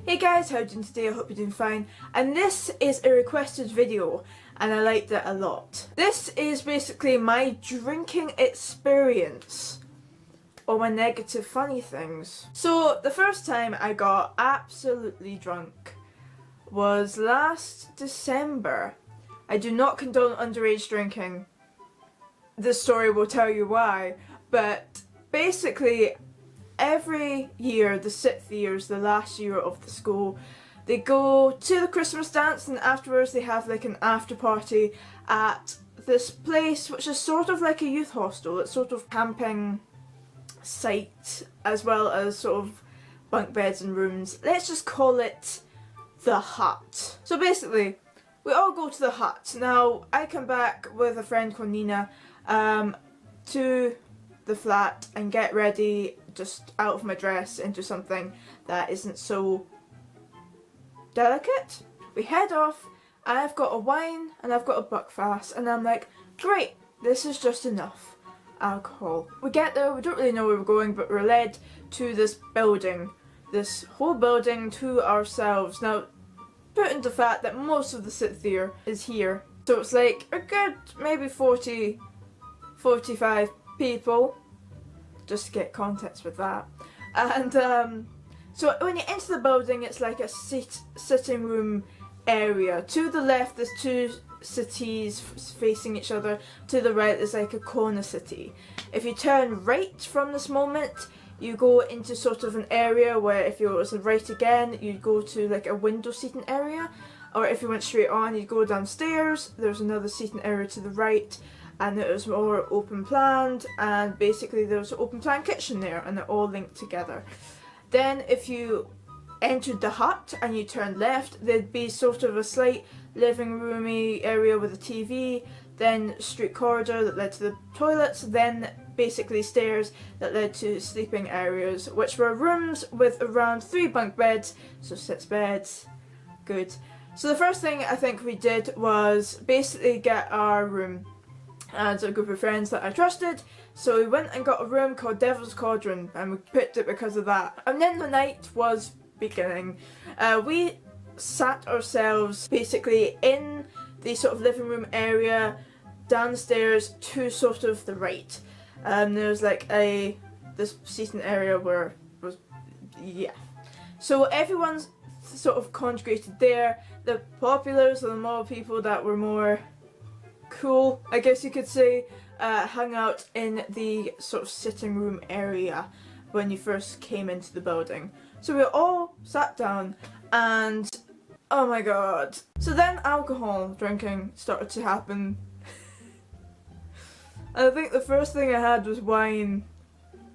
Hey guys, how are you doing today? I hope you're doing fine. And this is a requested video and I liked it a lot. This is basically my drinking experience or my negative funny things. So the first time I got absolutely drunk was last December. I do not condone underage drinking. This story will tell you why, but basically every year, the 6th year is the last year of the school, they go to the Christmas dance and afterwards they have like an after party at this place which is sort of like a youth hostel. It's sort of camping site as well as sort of bunk beds and rooms. Let's just call it the hut. So basically we all go to the hut. Now I come back with a friend called Nina to the flat and get ready just out of my dress into something that isn't so delicate. We head off and I've got a wine and I've got a buckfast and I'm like, great, this is just enough alcohol. We get there, we don't really know where we're going, but we're led to this building, this whole building to ourselves. Now put into the fact that most of the 6th year is here, so it's like a good maybe 45 people, just to get context with that. And so when you enter the building, it's like a sitting room area. To the left there's two cities facing each other. To the right there's like a corner city. If you turn right from this moment, you go into sort of an area where if you was right again, you'd go to like a window seating area. Or if you went straight on, you'd go downstairs, there's another seating area to the right, and it was more open planned, and basically there was an open plan kitchen there and they're all linked together. Then if you entered the hut and you turned left, there'd be sort of a slight living roomy area with a TV, then street corridor that led to the toilets, then basically stairs that led to sleeping areas, which were rooms with around 3 bunk beds, so 6 beds. Good. So the first thing I think we did was basically get our room and a group of friends that I trusted, so we went and got a room called Devil's Cauldron and we picked it because of that. And then the night was beginning. We sat ourselves basically in the sort of living room area downstairs to sort of the right. There's like this seating area where so everyone's sort of congregated there. The populars or the more people that were more cool, I guess you could say, hung out in the sort of sitting room area when you first came into the building. So we all sat down and oh my god. So then alcohol drinking started to happen. I think the first thing I had was wine,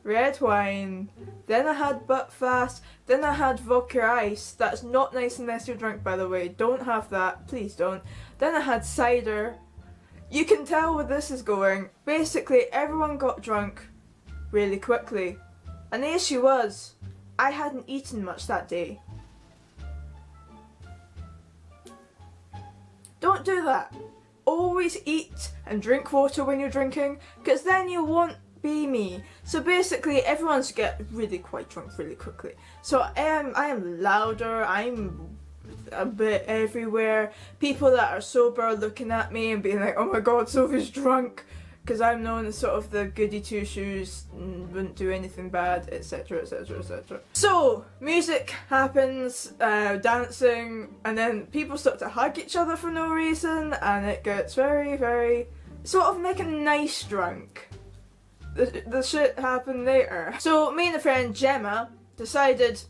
red wine, then I had buckfast, then I had vodka ice. That's not nice unless you're drunk, by the way. Don't have that, please don't. Then I had cider. You can tell where this is going. Basically, everyone got drunk really quickly. And the issue was, I hadn't eaten much that day. Don't do that. Always eat and drink water when you're drinking, because then you won't be me. So basically, everyone's get really quite drunk really quickly. So I am louder, I'm a bit everywhere. People that are sober looking at me and being like, oh my god, Sophie's drunk, because I'm known as sort of the goody two shoes, wouldn't do anything bad, etc, etc, etc. So music happens, dancing, and then people start to hug each other for no reason, and it gets very, very sort of making nice drunk. The shit happened later. So me and a friend Gemma decided,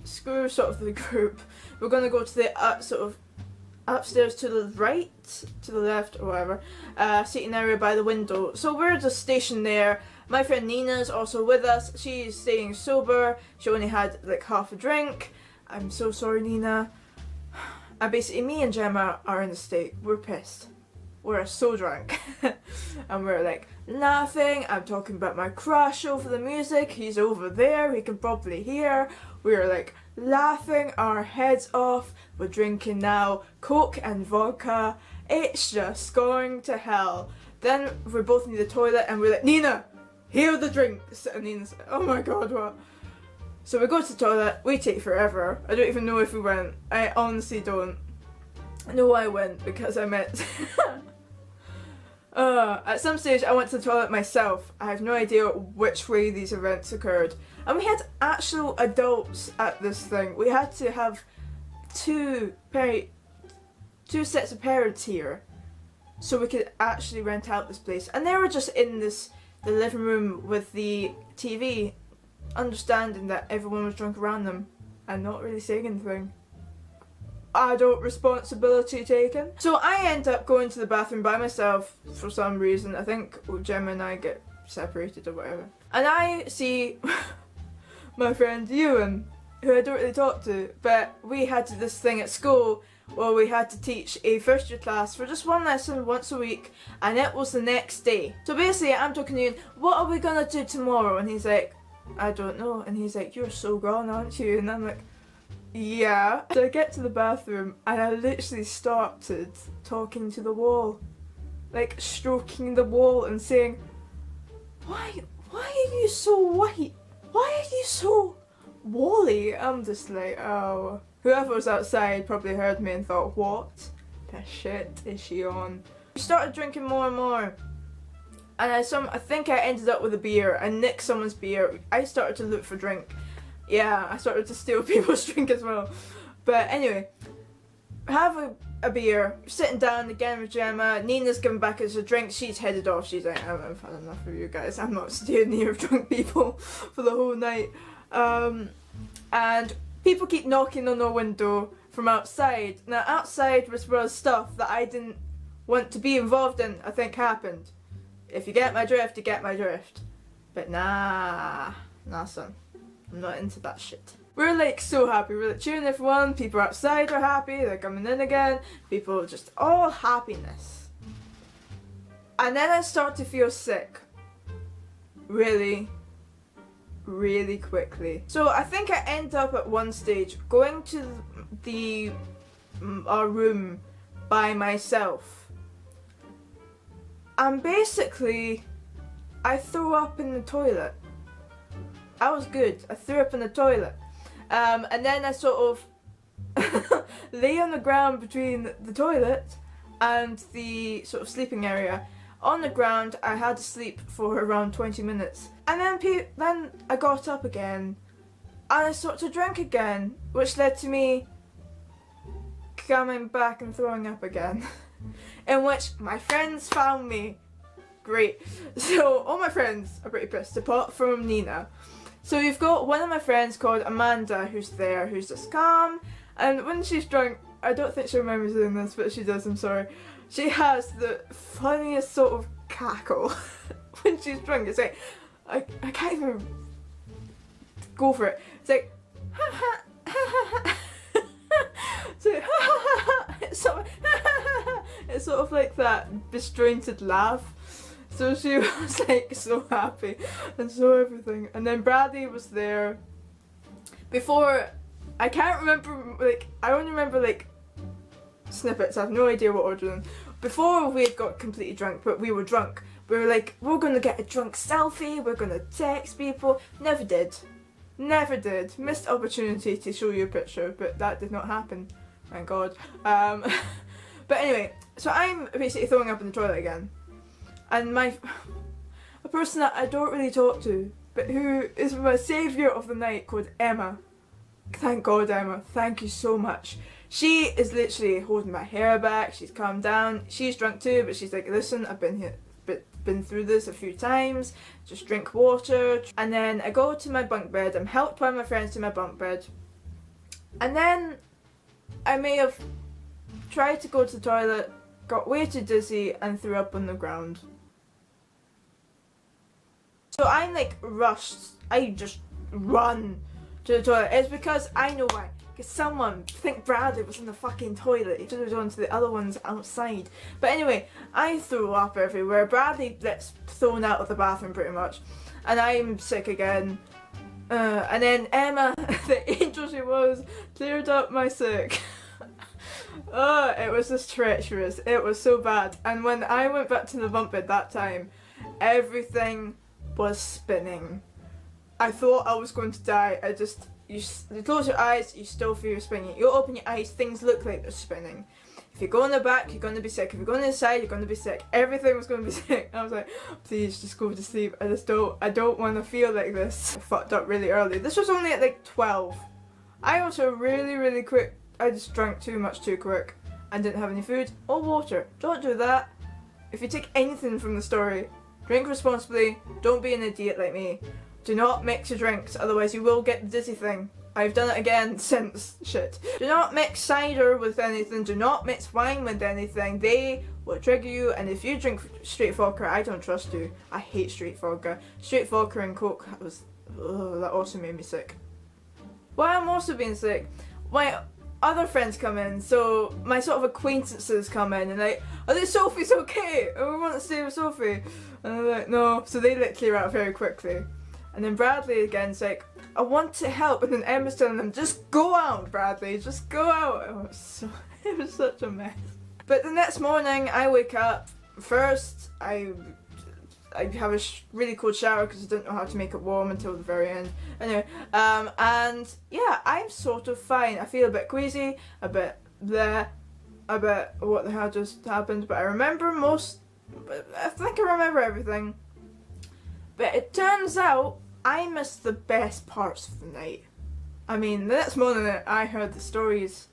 screw sort of the group, we're gonna go to the sort of upstairs to the right, to the left or whatever, seating area by the window. So we're just stationed there. My friend Nina's also with us. She's staying sober. She only had like half a drink. I'm so sorry, Nina. And basically me and Gemma are in a state, we're pissed. We're so drunk. And we're like laughing. I'm talking about my crush over the music. He's over there, he can probably hear. We're like laughing our heads off. We're drinking now Coke and vodka. It's just going to hell. Then we're both in the toilet and we're like, Nina, here are the drinks. And Nina's like, oh my god, what? So we go to the toilet, we take forever. I don't even know if we went. I honestly don't. No, I went because I met. At some stage I went to the toilet myself. I have no idea which way these events occurred. And we had actual adults at this thing. We had to have two sets of parents here so we could actually rent out this place. And they were just in the living room with the TV, understanding that everyone was drunk around them and not really saying anything. Adult responsibility taken. So I end up going to the bathroom by myself for some reason. I think Gemma and I get separated or whatever. And I see my friend Ewan, who I don't really talk to, but we had this thing at school where we had to teach a first year class for just one lesson once a week, and it was the next day. So basically I'm talking to Ewan, what are we gonna do tomorrow? And he's like, I don't know. And he's like, you're so gone, aren't you? And I'm like, yeah. So I get to the bathroom and I literally started talking to the wall, like stroking the wall and saying, why are you so white? Why are you so wally? I'm just like, oh. Whoever was outside probably heard me and thought, what the shit is she on? We started drinking more and more. And I think I ended up with a beer. I nicked someone's beer. I started to look for drink. Yeah, I started to steal people's drink as well. But anyway, have a beer, sitting down again with Gemma. Nina's giving back us a drink. She's headed off. She's like, I've had enough of you guys. I'm not staying near drunk people for the whole night. And people keep knocking on our window from outside. Now, outside was stuff that I didn't want to be involved in, I think happened. If you get my drift, you get my drift. But nah, son. I'm not into that shit. We're like so happy. We're like cheering everyone. People outside are happy. They're coming in again. People just all happiness. And then I start to feel sick. Really, really quickly. So I think I end up at one stage going to our room by myself. And basically, I threw up in the toilet. I was good. I threw up in the toilet. And then I sort of lay on the ground between the toilet and the sort of sleeping area. On the ground, I had to sleep for around 20 minutes. And then I got up again and I started to drink again, which led to me coming back and throwing up again. In which my friends found me. Great. So all my friends are pretty pissed, apart from Nina. So you've got one of my friends called Amanda who's there, who's just calm, and when she's drunk, I don't think she remembers doing this, but she does, I'm sorry. She has the funniest sort of cackle when she's drunk. It's like, I can't even go for it. It's like, ha ha ha ha. It's like, ha ha ha. It's sort of like that disjointed laugh. So she was like so happy and so everything. And then Bradley was there. Before, I can't remember, like, I only remember like snippets. I have no idea what order. Before we had got completely drunk, but we were drunk. We were like, we're gonna get a drunk selfie, we're gonna text people. Never did. Never did. Missed opportunity to show you a picture, but that did not happen. Thank God. But anyway, so I'm basically throwing up in the toilet again. And a person that I don't really talk to, but who is my saviour of the night, called Emma. Thank God, Emma. Thank you so much. She is literally holding my hair back. She's calmed down. She's drunk too, but she's like, listen, I've been through this a few times. Just drink water. And then I go to my bunk bed. I'm helped by my friends to my bunk bed. And then I may have tried to go to the toilet, got way too dizzy, and threw up on the ground. So I'm like rushed. I just run to the toilet. It's because I know why. Because someone, I think Bradley was in the fucking toilet. He should have gone to the other ones outside. But anyway, I threw up everywhere. Bradley gets thrown out of the bathroom pretty much. And I'm sick again. And then Emma, the angel she was, cleared up my sick. Oh, it was just treacherous. It was so bad. And when I went back to the bunk bed that time, everything was spinning. I thought I was going to die. You close your eyes, you still feel you're spinning. You open your eyes, things look like they're spinning. If you go in the back, you're going to be sick. If you go on the side, you're going to be sick. Everything was going to be sick. I was like, please just go to sleep. I don't want to feel like this. I fucked up really early. This was only at like 12. I also really quick. I just drank too much too quick and didn't have any food or water. Don't do that. If you take anything from the story, drink responsibly. Don't be an idiot like me. Do not mix your drinks, otherwise you will get the dizzy thing. I've done it again since shit. Do not mix cider with anything. Do not mix wine with anything. They will trigger you, and if you drink straight vodka, I don't trust you. I hate straight vodka. Straight vodka and Coke that also made me sick. While I'm also being sick, my other friends come in, so my sort of acquaintances come in and like, oh, this Sophie's okay, oh, we want to stay with Sophie. And I'm like, no, so they like clear out very quickly. And then Bradley again's like, I want to help, and then Emma's telling him, just go out, Bradley, just go out. It was such a mess. But the next morning, I wake up. First, I have a really cold shower because I didn't know how to make it warm until the very end. Anyway, and yeah, I'm sort of fine. I feel a bit queasy, a bit bleh, a bit what the hell just happened, but I think I remember everything. But it turns out I missed the best parts of the night. I mean, the next morning I heard the stories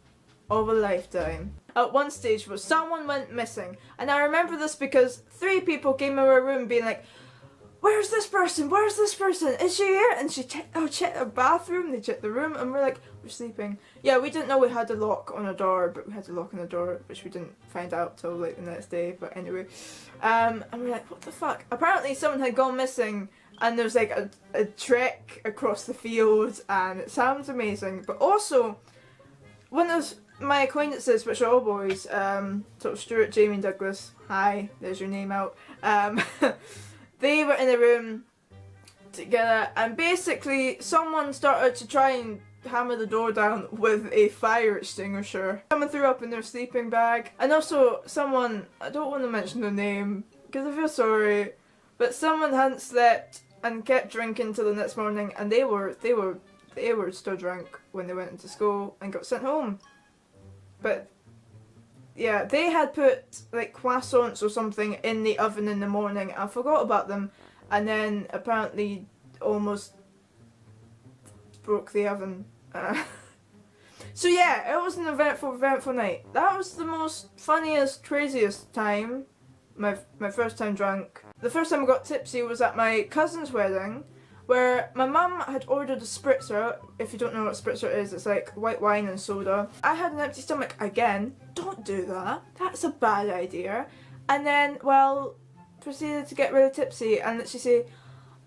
of a lifetime. At one stage where someone went missing, and I remember this because 3 people came in our room being like, where's this person? Where's this person? Is she here? And she checked the bathroom, they checked the room, and we're like, we're sleeping. Yeah, we didn't know we had a lock on a door, but we had a lock on the door, which we didn't find out till like the next day, but anyway. And we're like, what the fuck? Apparently someone had gone missing, and there's like a trek across the field, and it sounds amazing. But also, one of my acquaintances, which are all boys, sort of Stuart, Jamie and Douglas, hi, there's your name out, they were in a room together, and basically someone started to try and hammer the door down with a fire extinguisher. Someone threw up in their sleeping bag, and also someone, I don't want to mention their name because I feel sorry, but someone hadn't slept and kept drinking till the next morning, and they were still drunk when they went into school and got sent home. But yeah, they had put like croissants or something in the oven in the morning. I forgot about them, and then apparently almost broke the oven. So yeah, it was an eventful night. That was the most funniest, craziest time. My first time drunk. The first time I got tipsy was at my cousin's wedding, where my mum had ordered a spritzer. If you don't know what spritzer is, it's like white wine and soda. I had an empty stomach again. Don't do that. That's a bad idea. And then, well, proceeded to get really tipsy and literally say,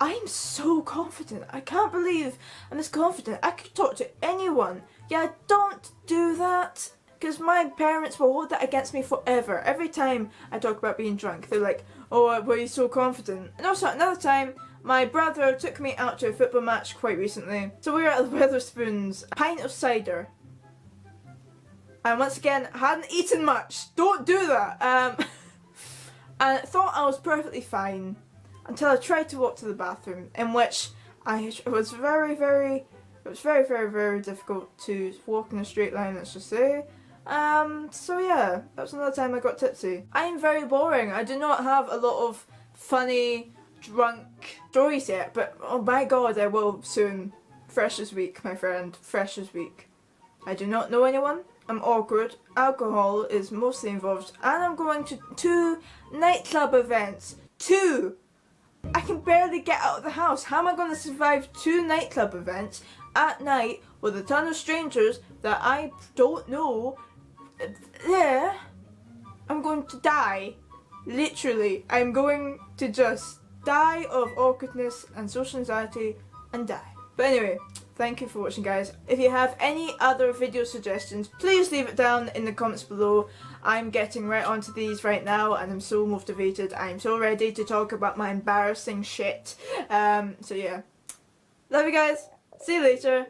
I'm so confident. I can't believe I'm this confident. I could talk to anyone. Yeah, don't do that. Because my parents will hold that against me forever. Every time I talk about being drunk, they're like, oh, were you so confident? And also another time, my brother took me out to a football match quite recently. So we were at the Wetherspoons, a pint of cider. And once again, I hadn't eaten much. Don't do that. And I thought I was perfectly fine until I tried to walk to the bathroom, in which it was very difficult to walk in a straight line, let's just say. So yeah, that was another time I got tipsy. I am very boring. I do not have a lot of funny drunk stories yet, but oh my god, I will soon. Fresh as week, my friend, fresh as week. I do not know anyone. I'm awkward. Alcohol is mostly involved, and I'm going to 2 nightclub events. 2! I can barely get out of the house. How am I going to survive 2 nightclub events at night with a ton of strangers that I don't know? There, I'm going to die. Literally, I'm going to just die of awkwardness and social anxiety and die. But anyway, thank you for watching, guys. If you have any other video suggestions, please leave it down in the comments below. I'm getting right onto these right now and I'm so motivated. I'm so ready to talk about my embarrassing shit. So yeah. Love you guys. See you later.